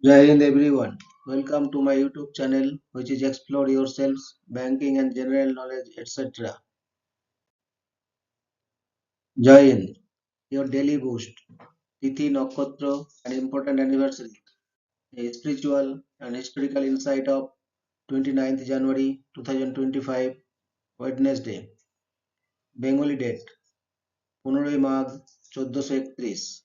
Jai Hind everyone. Welcome to my YouTube channel which is Explore Yourselves, Banking and General Knowledge etc. Jai Hind, your daily boost. Tithi Nakshatra, an important anniversary. A spiritual and historical insight of 29th January 2025, Wednesday. Bengali date 15 Magh 1431.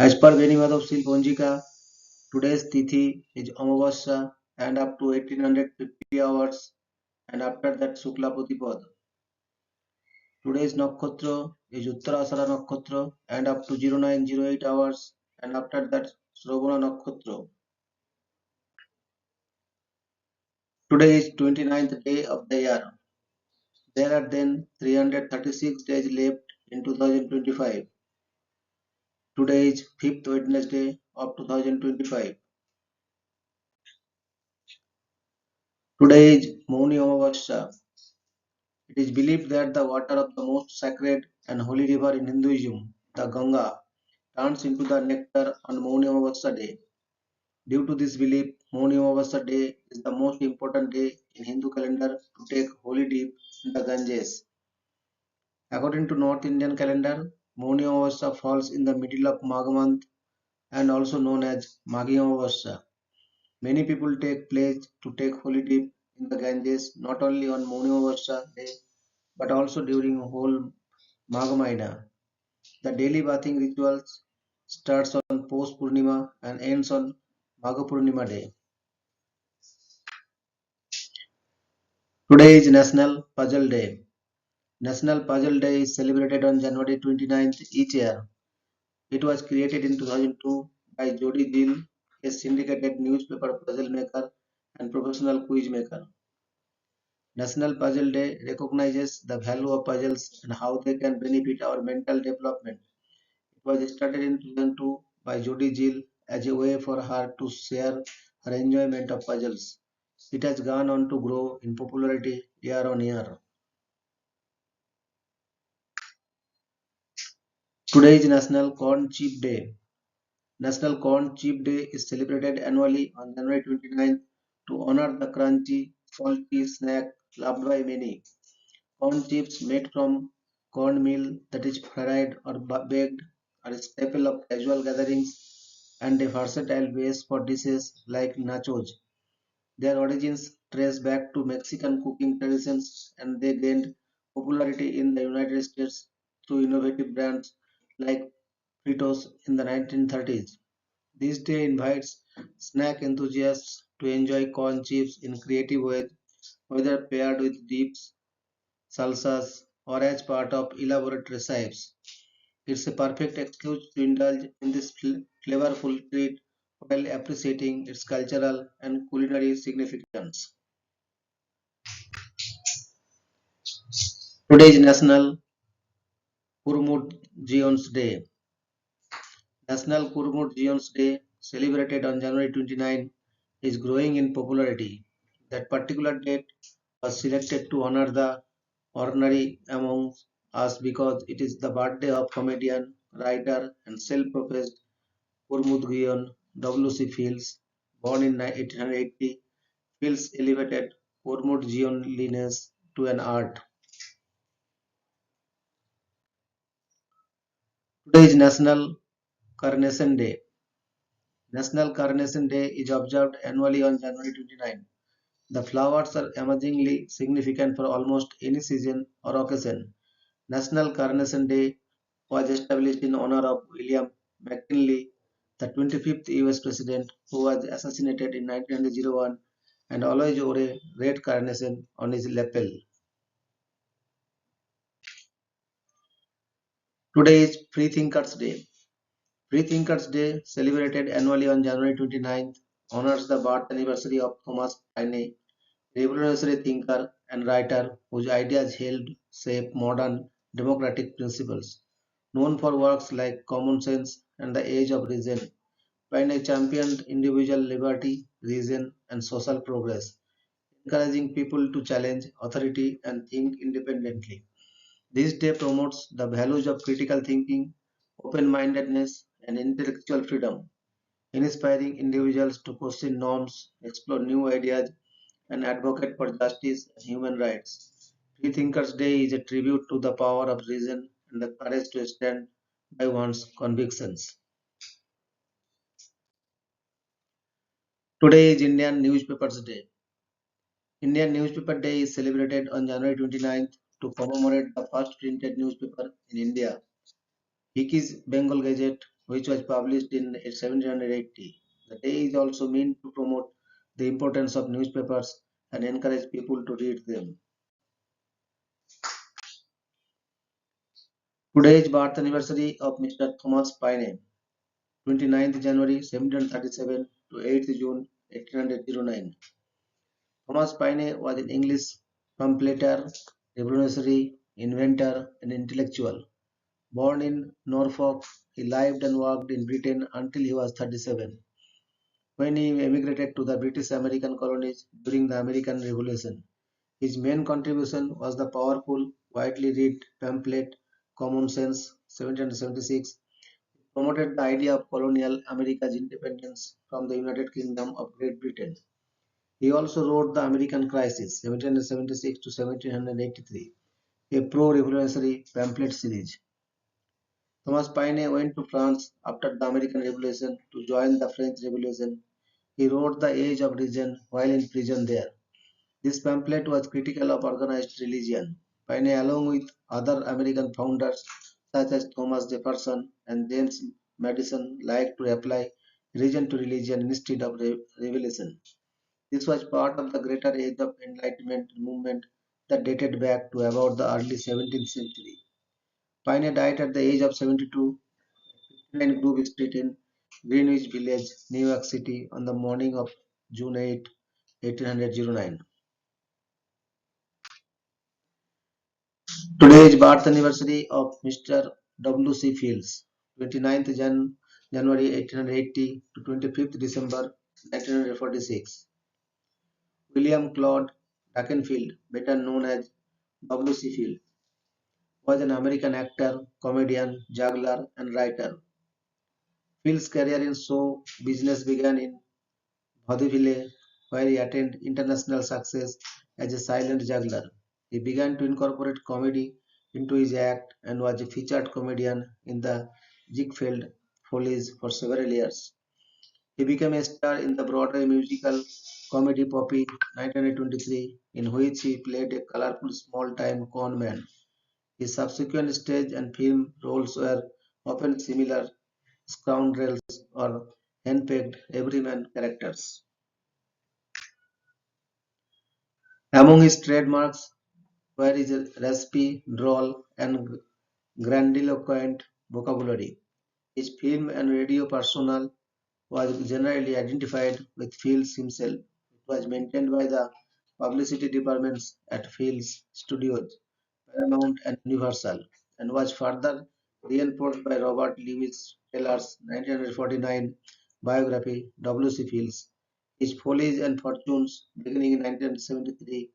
As per Benimadov Sil Ponjika, today's Tithi is Amavasya and up to 1850 hours and after that Shukla Pratipad. Today's Nakshatra is Uttarashara Nakshatra and up to 0908 hours and after that Shravana Nakshatra. Today is 29th day of the year. There are then 336 days left in 2025. Today is 5th Wednesday of 2025. Today is Mauni Amavasya. It is believed that the water of the most sacred and holy river in Hinduism, the Ganga, turns into the nectar on Mauni Amavasya day. Due to this belief, Mauni Amavasya day is the most important day in Hindu calendar to take holy dip in the Ganges. According to North Indian calendar, Mauni Amavasya falls in the middle of Magh month and also known as Maghi Amavasya. Many people take pledge to take holy dip in the Ganges not only on Mauni Amavasya day but also during whole Magh Mahina. The daily bathing rituals starts on Pos Purnima and ends on Magha Purnima day. Today is National Puzzle Day. National Puzzle Day is celebrated on January 29th each year. It was created in 2002 by Jody Gill, a syndicated newspaper puzzle maker and professional quiz maker. National Puzzle Day recognizes the value of puzzles and how they can benefit our mental development. It was started in 2002 by Jody Gill as a way for her to share her enjoyment of puzzles. It has gone on to grow in popularity year on year. Today is National Corn Chip Day. National Corn Chip Day is celebrated annually on January 29th to honor the crunchy, salty snack loved by many. Corn chips made from cornmeal that is fried or baked are a staple of casual gatherings and a versatile base for dishes like nachos. Their origins trace back to Mexican cooking traditions and they gained popularity in the United States through innovative brands like Fritos in the 1930s. This day invites snack enthusiasts to enjoy corn chips in creative ways, whether paired with dips, salsas, or as part of elaborate recipes. It's a perfect excuse to indulge in this flavorful treat while appreciating its cultural and culinary significance. Today is National Kurmud Gions Day. National Kurmud Gions Day, celebrated on January 29, is growing in popularity. That particular date was selected to honor the ordinary among us because it is the birthday of comedian, writer, and self-professed Kurmud Gion W.C. Fields, born in 1880. Fields elevated Kurmud Gionliness to an art. Today is National Carnation Day. National Carnation Day is observed annually on January 29. The flowers are amazingly significant for almost any season or occasion. National Carnation Day was established in honor of William McKinley, the 25th US President who was assassinated in 1901 and always wore a red carnation on his lapel. Today is Free Thinkers Day. Free Thinkers Day, celebrated annually on January 29th, honors the birth anniversary of Thomas Paine, revolutionary thinker and writer whose ideas helped shape modern democratic principles. Known for works like Common Sense and The Age of Reason, Paine championed individual liberty, reason, and social progress, encouraging people to challenge authority and think independently. This day promotes the values of critical thinking, open mindedness, and intellectual freedom, inspiring individuals to question norms, explore new ideas, and advocate for justice and human rights. Free Thinkers Day is a tribute to the power of reason and the courage to stand by one's convictions. Today is Indian Newspapers Day. Indian Newspaper Day is celebrated on January 29th to commemorate the first printed newspaper in India, Hickey's Bengal Gazette, which was published in 1780. The day is also meant to promote the importance of newspapers and encourage people to read them. Today is birth anniversary of Mr. Thomas Paine, 29th January 1737 to 8th June 1809. Thomas Paine was an English pamphleteer, revolutionary, inventor, and intellectual. Born in Norfolk, he lived and worked in Britain until he was 37, when he emigrated to the British American colonies during the American Revolution. His main contribution was the powerful, widely read pamphlet Common Sense, 1776, promoted the idea of colonial America's independence from the United Kingdom of Great Britain. He also wrote The American Crisis, 1776 to 1783, a pro-revolutionary pamphlet series. Thomas Paine went to France after the American Revolution to join the French Revolution. He wrote The Age of Reason while in prison there. This pamphlet was critical of organized religion. Paine, along with other American founders such as Thomas Jefferson and James Madison, liked to apply reason to religion instead of revelation. This was part of the greater age of enlightenment movement that dated back to about the early 17th century. Paine died at the age of 72, 59 Grove Street in Greenwich Village, New York City, on the morning of June 8, 1809. Today is birth anniversary of Mr. W. C. Fields, 29th January 1880 to 25th December 1946. William Claude Duckenfield, better known as W. C. Fields, was an American actor, comedian, juggler, and writer. Fields' career in show business began in vaudeville, where he attained international success as a silent juggler. He began to incorporate comedy into his act and was a featured comedian in the Ziegfeld Follies for several years. He became a star in the Broadway musical comedy Poppy 1923, in which he played a colorful small-time con man. His subsequent stage and film roles were often similar scoundrels or henpecked everyman characters. Among his trademarks were his raspy, droll, and grandiloquent vocabulary. His film and radio personnel was generally identified with Fields himself. It was maintained by the publicity departments at Fields Studios, Paramount, and Universal, and was further reinforced by Robert Louis Taylor's 1949 biography, W. C. Fields. His follies and fortunes, beginning in 1973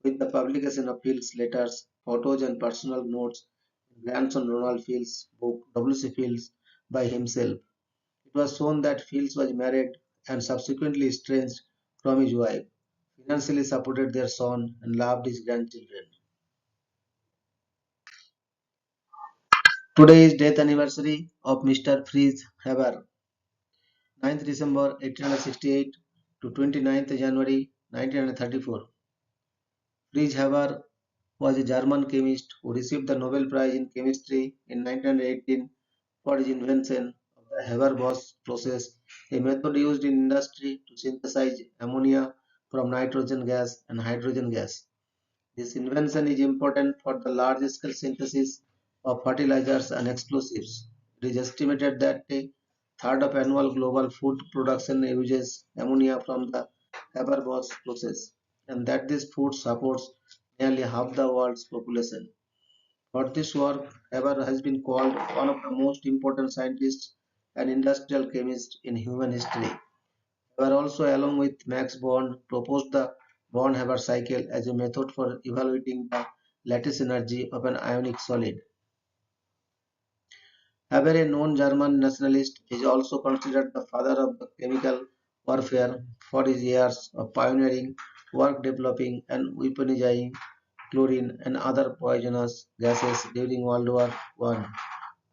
with the publication of Fields' letters, photos, and personal notes in grandson Ronald Fields' book, W. C. Fields by himself. It was shown that Fields was married and subsequently estranged from his wife, financially supported their son, and loved his grandchildren. Today is death anniversary of Mr. Fritz Haber, 9th December 1868 to 29th January 1934. Fritz Haber was a German chemist who received the Nobel Prize in Chemistry in 1918 for his invention of the Haber-Bosch process, a method used in industry to synthesize ammonia from nitrogen gas and hydrogen gas. This invention is important for the large-scale synthesis of fertilizers and explosives. It is estimated that a third of annual global food production uses ammonia from the Haber-Bosch process, and that this food supports nearly half the world's population. For this work, Haber has been called one of the most important scientists and industrial chemists in human history. Haber also, along with Max Born, proposed the Born-Haber cycle as a method for evaluating the lattice energy of an ionic solid. Haber, a known German nationalist, is also considered the father of the chemical warfare for his years of pioneering work developing and weaponizing chlorine and other poisonous gases during World War I.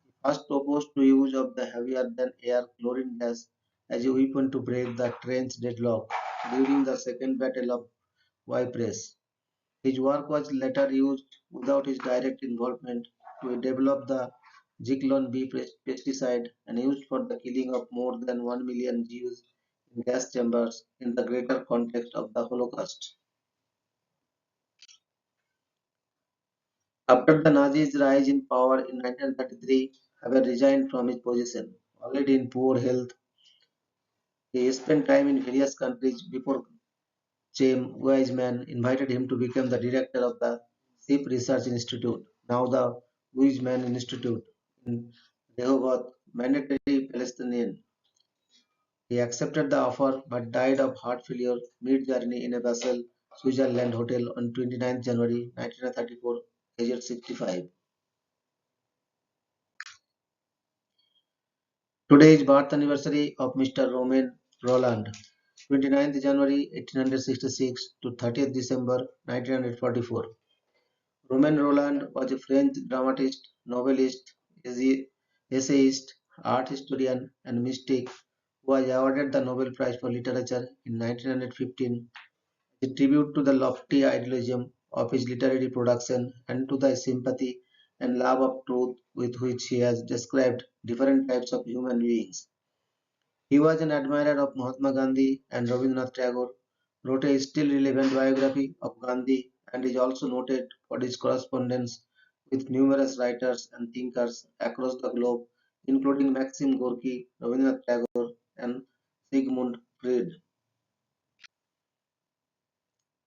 He first proposed the use of the heavier than air chlorine gas as a weapon to break the trench deadlock during the Second Battle of Ypres. His work was later used without his direct involvement to develop the Zyklon B pesticide and used for the killing of more than 1 million Jews in gas chambers in the greater context of the Holocaust. After the Nazis' rise in power in 1933, Haber resigned from his position. Already in poor health, he spent time in various countries before James Wiseman invited him to become the director of the Ship Research Institute, now the Wiseman Institute in Rehoboth, mandatory Palestinian. He accepted the offer but died of heart failure mid-journey in a Basel, Switzerland hotel on 29 January 1934, aged 65. Today is birth anniversary of Mr. Romain Roland, 29th January 1866 to 30th December 1944. Romain Rolland was a French dramatist, novelist, essayist, art historian, and mystic who was awarded the Nobel Prize for Literature in 1915 as a tribute to the lofty idealism of his literary production and to the sympathy and love of truth with which he has described different types of human beings. He was an admirer of Mahatma Gandhi and Rabindranath Tagore, wrote a still relevant biography of Gandhi, and is also noted for his correspondence with numerous writers and thinkers across the globe, including Maxim Gorky, Rabindranath Tagore, and Sigmund Freud.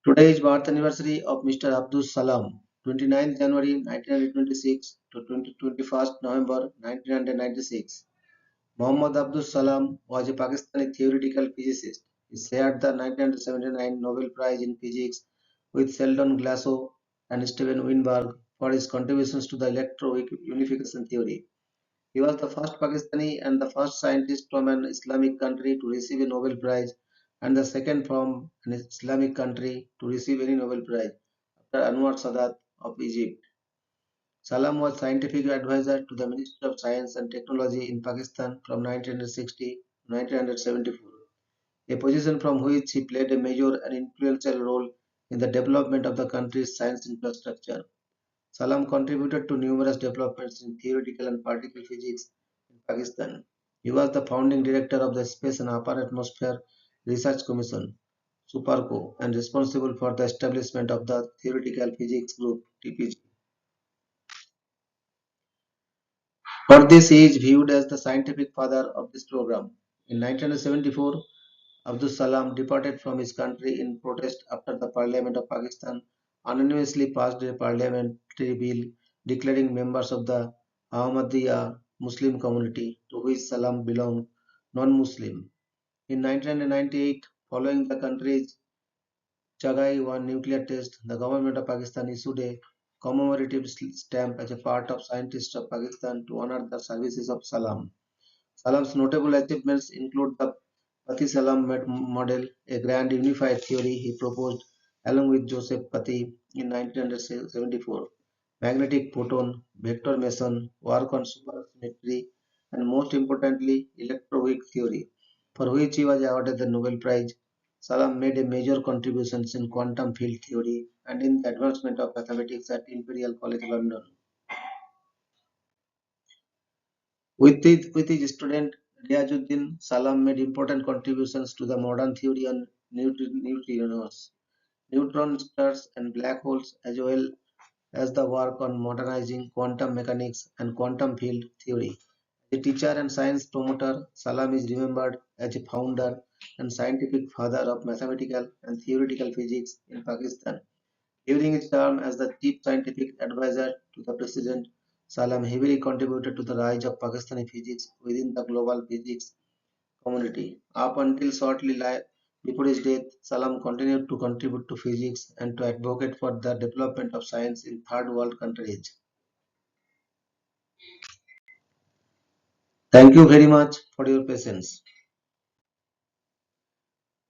Today is birth anniversary of Mr. Abdul Salam, 29th January 1926 to 21st November 1996. Mohammad Abdul Salam was a Pakistani theoretical physicist. He shared the 1979 Nobel Prize in Physics with Sheldon Glasgow and Steven Weinberg for his contributions to the electro-unification theory. He was the first Pakistani and the first scientist from an Islamic country to receive a Nobel Prize and the second from an Islamic country to receive any Nobel Prize after Anwar Sadat of Egypt. Salam was scientific advisor to the Ministry of Science and Technology in Pakistan from 1960 to 1974, a position from which he played a major and influential role in the development of the country's science infrastructure. Salam contributed to numerous developments in theoretical and particle physics in Pakistan. He was the founding director of the Space and Upper Atmosphere Research Commission, SUPARCO, and responsible for the establishment of the Theoretical Physics Group, TPG. For this, he is viewed as the scientific father of this program. In 1974, Abdus Salam departed from his country in protest after the Parliament of Pakistan unanimously passed a parliamentary bill declaring members of the Ahmadiyya Muslim community, to which Salam belonged, non-Muslim. In 1998, following the country's Chagai 1 nuclear test, the government of Pakistan issued a commemorative stamp as a part of Scientists of Pakistan to honor the services of Salam. Salam's notable achievements include the Pati-Salam model, a grand unified theory he proposed along with Joseph Pati in 1974, magnetic photon, vector meson, work on supersymmetry, and most importantly, electroweak theory, for which he was awarded the Nobel Prize. Salam made a major contributions in quantum field theory and in the advancement of mathematics at Imperial College London. With his student Riazuddin, Salam made important contributions to the modern theory on neutrinos, neutron stars, and black holes, as well as the work on modernizing quantum mechanics and quantum field theory. A teacher and science promoter, Salam is remembered as a founder and scientific father of mathematical and theoretical physics in Pakistan. During his term as the chief scientific advisor to the president, Salam heavily contributed to the rise of Pakistani physics within the global physics community. Up until before his death, Salam continued to contribute to physics and to advocate for the development of science in third world countries. Thank you very much for your patience.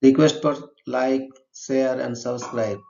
Request for like, share and subscribe.